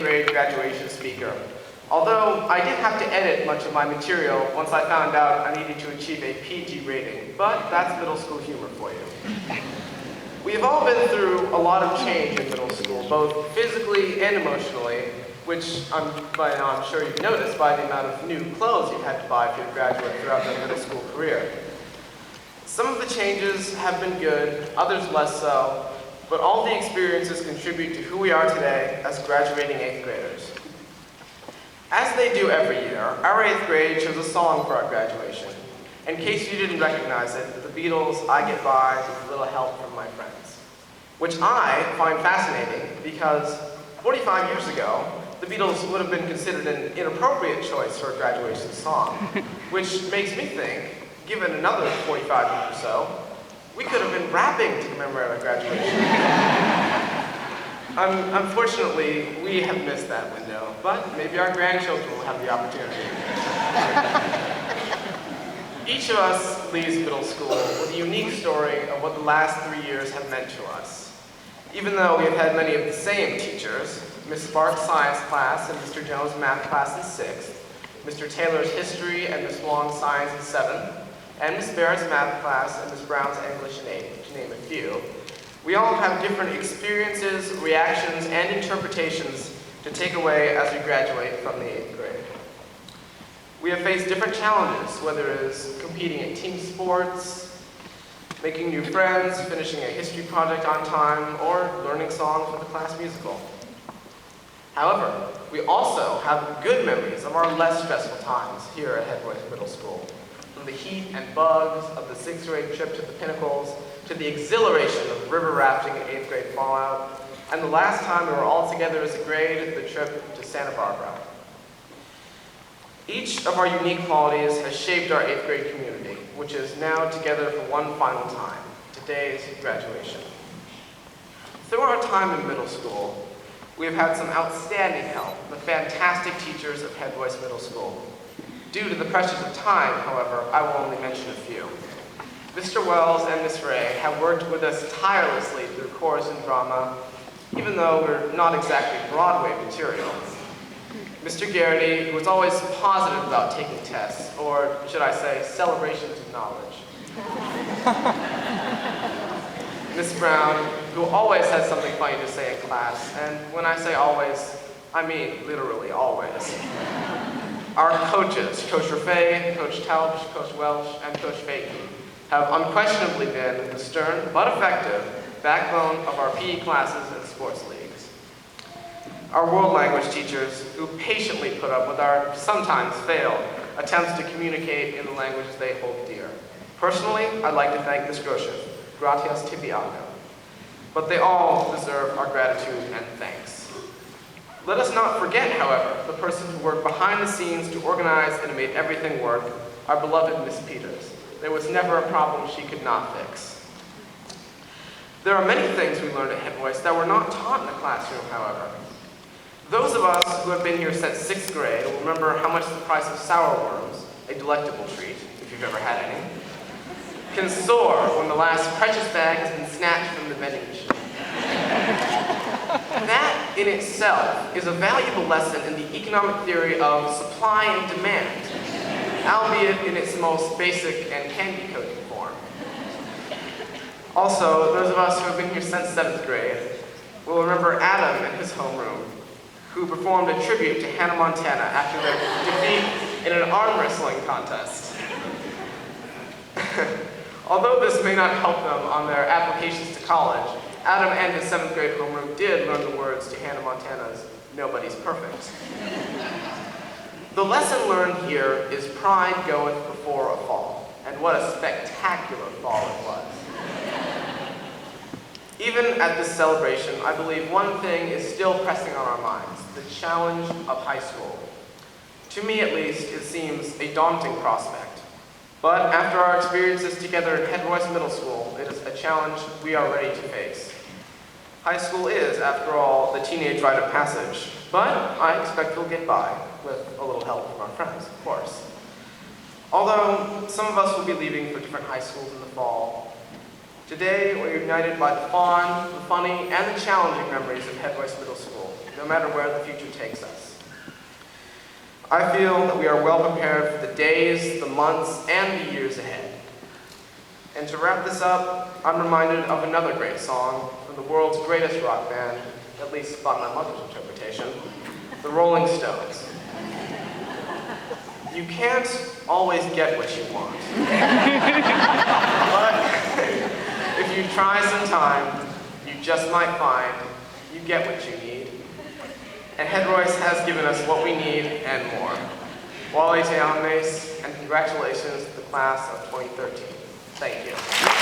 grade graduation speaker. Although I did have to edit much of my material once I found out I needed to achieve a PG rating, but that's middle school humor for you. We have all been through a lot of change in middle school, both physically and emotionally, which by now I'm sure you've noticed by the amount of new clothes you've had to buy for your graduate throughout their middle school career. Some of the changes have been good, others less so, but all the experiences contribute to who we are today as graduating 8th graders. As they do every year, our 8th grade chose a song for our graduation. In case you didn't recognize it, the Beatles' I Get By with a Little Help from My Friends, which I find fascinating because 45 years ago, the Beatles would have been considered an inappropriate choice for a graduation song, which makes me think, given another 45 years or so, we could have been rapping to commemorate our graduation. Unfortunately, we have missed that window, but maybe our grandchildren will have the opportunity. Each of us leaves middle school with a unique story of what the last 3 years have meant to us. Even though we have had many of the same teachers, Ms. Sparks' science class and Mr. Jones' math class in 6th, Mr. Taylor's history and Ms. Wong's science in 7th, and Ms. Barrett's math class and Ms. Brown's English in 8th, to name a few, we all have different experiences, reactions, and interpretations to take away as we graduate from the 8th grade. We have faced different challenges, whether it is competing in team sports, making new friends, finishing a history project on time, or learning songs for the class musical. However, we also have good memories of our less stressful times here at Headway Middle School. From the heat and bugs of the 6th grade trip to the Pinnacles, to the exhilaration of river rafting and 8th grade fallout, and the last time we were all together as a grade, the trip to Santa Barbara. Each of our unique qualities has shaped our 8th grade community, which is now together for one final time, today's graduation. Through our time in middle school, we have had some outstanding help, the fantastic teachers of Head Voice Middle School. Due to the pressures of time, however, I will only mention a few. Mr. Wells and Miss Ray have worked with us tirelessly through chorus and drama, even though we're not exactly Broadway material. Mr. Garrity, who was always positive about taking tests, or should I say, celebrations of knowledge. Miss Brown, who always has something funny to say in class, and when I say always, I mean literally always. Our coaches, Coach Raffay, Coach Taubsch, Coach Welsh, and Coach Fakey, have unquestionably been the stern but effective backbone of our PE classes and sports leagues. Our world language teachers, who patiently put up with our sometimes failed attempts to communicate in the languages they hold dear. Personally, I'd like to thank Ms. Grosjean, gratias tibiago. But they all deserve our gratitude and thanks. Let us not forget, however, the person who worked behind the scenes to organize and made everything work, our beloved Miss Peters. There was never a problem she could not fix. There are many things we learned at Head Voice that were not taught in the classroom, however. Those of us who have been here since 6th grade will remember how much the price of sour worms, a delectable treat, if you've ever had any, can soar when the last precious bag has been snatched from the vending machine. That in itself is a valuable lesson in the economic theory of supply and demand, albeit in its most basic and candy-coated form. Also, those of us who have been here since 7th grade will remember Adam and his homeroom, who performed a tribute to Hannah Montana after their defeat in an arm wrestling contest. Although this may not help them on their applications to college, Adam and his 7th grade homeroom did learn the words to Hannah Montana's "Nobody's Perfect." The lesson learned here is pride goeth before a fall, and what a spectacular fall it was. Even at this celebration, I believe one thing is still pressing on our minds, the challenge of high school. To me at least, it seems a daunting prospect. But after our experiences together at Head Voice Middle School, it is a challenge we are ready to face. High school is, after all, the teenage rite of passage, but I expect we'll get by, with a little help from our friends, of course. Although some of us will be leaving for different high schools in the fall, Today, we're united by the fond, the funny, and the challenging memories of Head Royce Middle School, no matter where the future takes us. I feel that we are well prepared for the days, the months, and the years ahead. And to wrap this up, I'm reminded of another great song from the world's greatest rock band, at least by my mother's interpretation, the Rolling Stones. You can't always get what you want. But if you try some time, you just might find you get what you need. And Head Royce has given us what we need and more. Wale te ame, and congratulations to the class of 2013. Thank you.